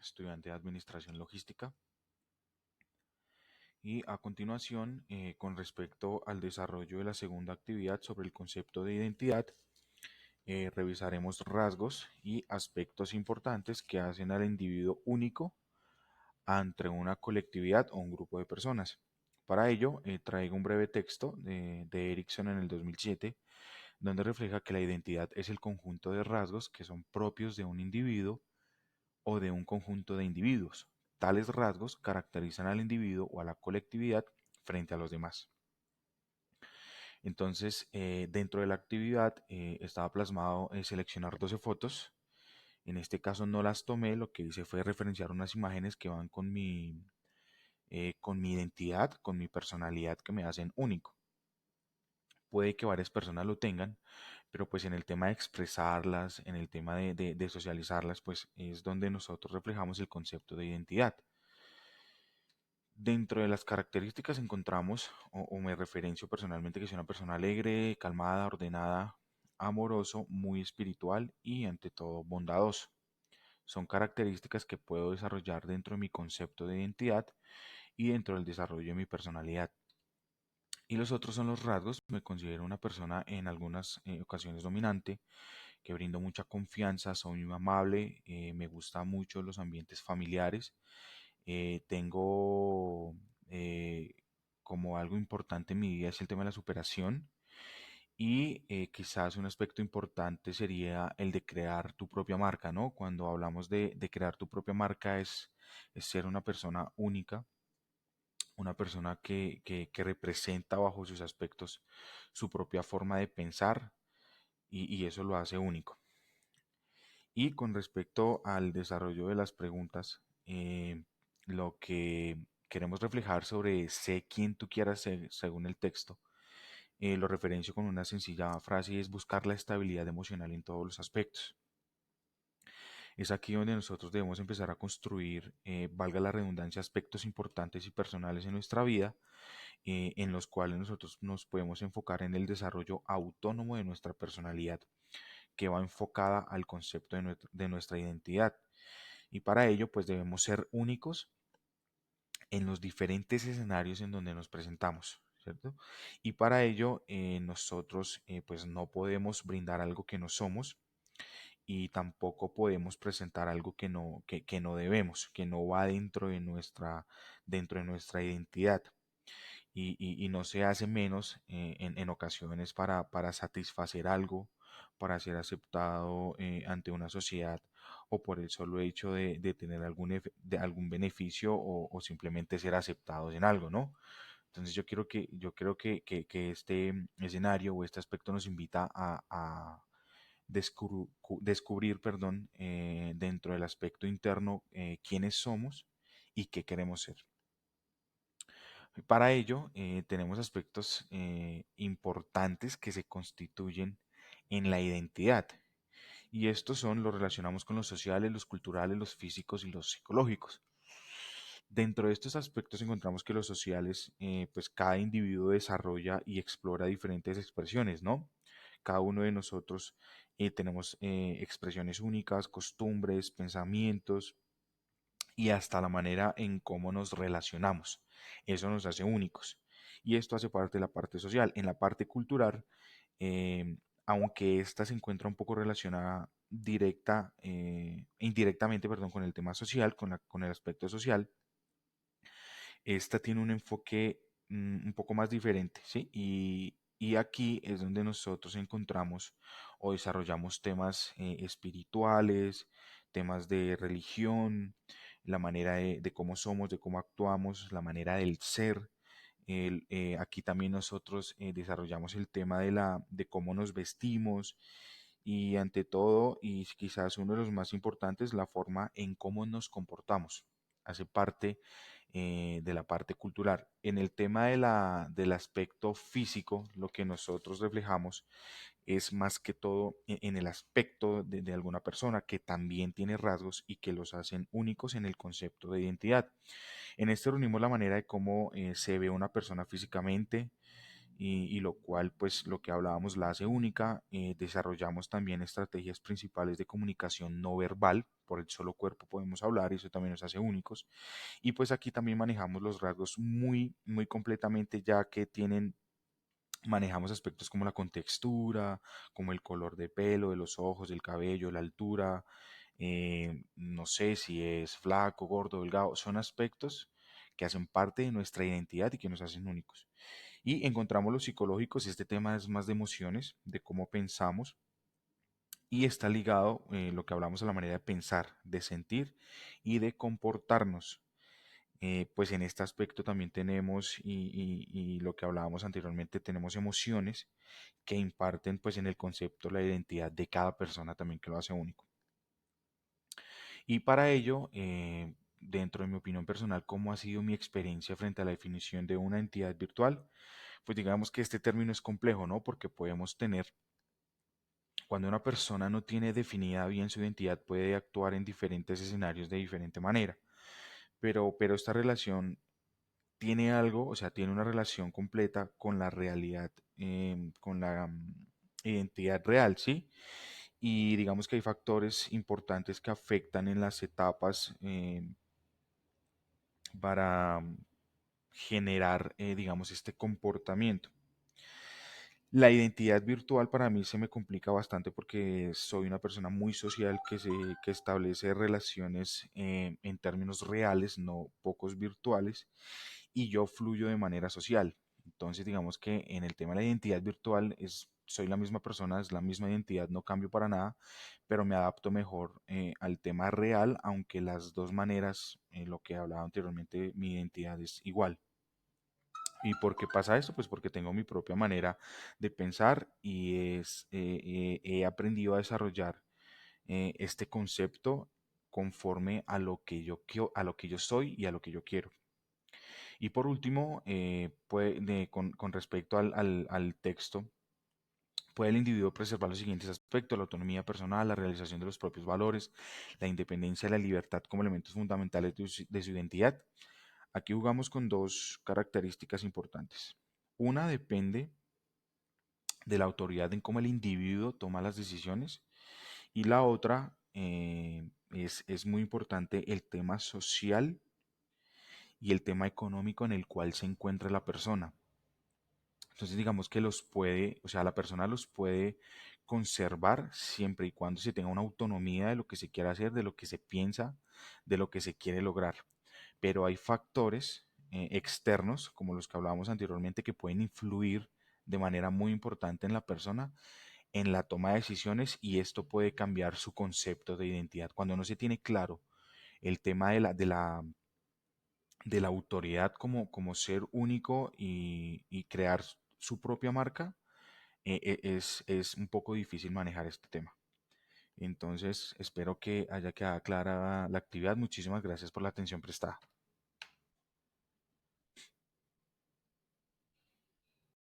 estudiante de Administración Logística. Y a continuación, con respecto al desarrollo de la segunda actividad sobre el concepto de identidad, revisaremos rasgos y aspectos importantes que hacen al individuo único ante una colectividad o un grupo de personas. Para ello, traigo un breve texto de Erickson en el 2007, donde refleja que la identidad es el conjunto de rasgos que son propios de un individuo o de un conjunto de individuos. Tales rasgos caracterizan al individuo o a la colectividad frente a los demás. Entonces, dentro de la actividad estaba plasmado seleccionar 12 fotos. En este caso no las tomé, lo que hice fue referenciar unas imágenes que van con mi identidad, con mi personalidad que me hacen único. Puede que varias personas lo tengan, pero pues en el tema de expresarlas, en el tema de socializarlas, pues es donde nosotros reflejamos el concepto de identidad. Dentro de las características encontramos, o me referencio personalmente, que soy una persona alegre, calmada, ordenada, amoroso, muy espiritual y ante todo bondadoso. Son características que puedo desarrollar dentro de mi concepto de identidad y dentro del desarrollo de mi personalidad. Y los otros son los rasgos. Me considero una persona en algunas ocasiones dominante, que brindo mucha confianza, soy muy amable, me gustan mucho los ambientes familiares. Tengo como algo importante en mi vida es el tema de la superación y quizás un aspecto importante sería el de crear tu propia marca, ¿no? Cuando hablamos de crear tu propia marca es ser una persona única, una persona que representa bajo sus aspectos su propia forma de pensar y eso lo hace único. Y con respecto al desarrollo de las preguntas, lo que queremos reflejar sobre sé quién tú quieras ser según el texto, lo referencio con una sencilla frase y es buscar la estabilidad emocional en todos los aspectos. Es aquí donde nosotros debemos empezar a construir, valga la redundancia, aspectos importantes y personales en nuestra vida, en los cuales nosotros nos podemos enfocar en el desarrollo autónomo de nuestra personalidad, que va enfocada al concepto de nuestra identidad. Y para ello, pues debemos ser únicos en los diferentes escenarios en donde nos presentamos, ¿cierto? Y para ello, nosotros pues no podemos brindar algo que no somos y tampoco podemos presentar algo que no debemos, que no va dentro de nuestra identidad. Y no se hace menos en ocasiones para satisfacer algo, para ser aceptado ante una sociedad o por el solo hecho de tener de algún beneficio o simplemente ser aceptados en algo, ¿no? Entonces yo creo que este escenario o este aspecto nos invita a descubrir, perdón, dentro del aspecto interno quiénes somos y qué queremos ser. Para ello, tenemos aspectos importantes que se constituyen en la identidad. Y estos son, los relacionamos con los sociales, los culturales, los físicos y los psicológicos. Dentro de estos aspectos encontramos que los sociales, pues cada individuo desarrolla y explora diferentes expresiones, ¿no? Cada uno de nosotros tenemos expresiones únicas, costumbres, pensamientos, y hasta la manera en cómo nos relacionamos. Eso nos hace únicos. Y esto hace parte de la parte social. En la parte cultural, eh, aunque esta se encuentra un poco relacionada indirectamente, perdón, con el tema social, con el aspecto social, esta tiene un enfoque un poco más diferente, ¿sí? Y aquí es donde nosotros encontramos o desarrollamos temas espirituales, temas de religión, la manera de cómo somos, de cómo actuamos, la manera del ser. Aquí también nosotros desarrollamos el tema de cómo nos vestimos y ante todo, y quizás uno de los más importantes, la forma en cómo nos comportamos. Hace parte de la parte cultural. En el tema del aspecto físico, lo que nosotros reflejamos es más que todo en el aspecto de alguna persona que también tiene rasgos y que los hacen únicos en el concepto de identidad. En este reunimos la manera de cómo se ve una persona físicamente, y lo cual pues lo que hablábamos la hace única. Desarrollamos también estrategias principales de comunicación no verbal, por el solo cuerpo podemos hablar y eso también nos hace únicos. Y pues aquí también manejamos los rasgos muy completamente ya que manejamos aspectos como la contextura, como el color de pelo, de los ojos, del cabello, la altura, no sé si es flaco, gordo, delgado, son aspectos que hacen parte de nuestra identidad y que nos hacen únicos. Y encontramos los psicológicos, este tema es más de emociones, de cómo pensamos, y está ligado lo que hablamos a la manera de pensar, de sentir y de comportarnos. Pues en este aspecto también tenemos, y lo que hablábamos anteriormente, tenemos emociones que imparten pues en el concepto la identidad de cada persona también que lo hace único. Y para ello, dentro de mi opinión personal, ¿cómo ha sido mi experiencia frente a la definición de una entidad virtual? Pues digamos que este término es complejo, ¿no? Porque podemos tener, cuando una persona no tiene definida bien su identidad, puede actuar en diferentes escenarios de diferente manera. Pero esta relación tiene algo, o sea, tiene una relación completa con la realidad, con la identidad real, ¿sí? Y digamos que hay factores importantes que afectan en las etapas para generar, digamos, este comportamiento. La identidad virtual para mí se me complica bastante porque soy una persona muy social que establece relaciones en términos reales, no pocos virtuales, y yo fluyo de manera social. Entonces, digamos que en el tema de la identidad virtual soy la misma persona, es la misma identidad, no cambio para nada, pero me adapto mejor al tema real, aunque las dos maneras, lo que hablaba anteriormente, mi identidad es igual. ¿Y por qué pasa esto? Pues porque tengo mi propia manera de pensar y he aprendido a desarrollar este concepto conforme a lo que a lo que yo soy y a lo que yo quiero. Y por último, con respecto al texto, puede el individuo preservar los siguientes aspectos: la autonomía personal, la realización de los propios valores, la independencia y la libertad como elementos fundamentales de su identidad. Aquí jugamos con dos características importantes. Una depende de la autoridad en cómo el individuo toma las decisiones, y la otra es muy importante el tema social y el tema económico en el cual se encuentra la persona. Entonces digamos que los puede, o sea, la persona los puede conservar siempre y cuando se tenga una autonomía de lo que se quiere hacer, de lo que se piensa, de lo que se quiere lograr. Pero hay factores externos, como los que hablábamos anteriormente, que pueden influir de manera muy importante en la persona, en la toma de decisiones, y esto puede cambiar su concepto de identidad. Cuando no se tiene claro el tema de la autoridad como ser único y crear su propia marca, es un poco difícil manejar este tema. Entonces, espero que haya quedado clara la actividad. Muchísimas gracias por la atención prestada.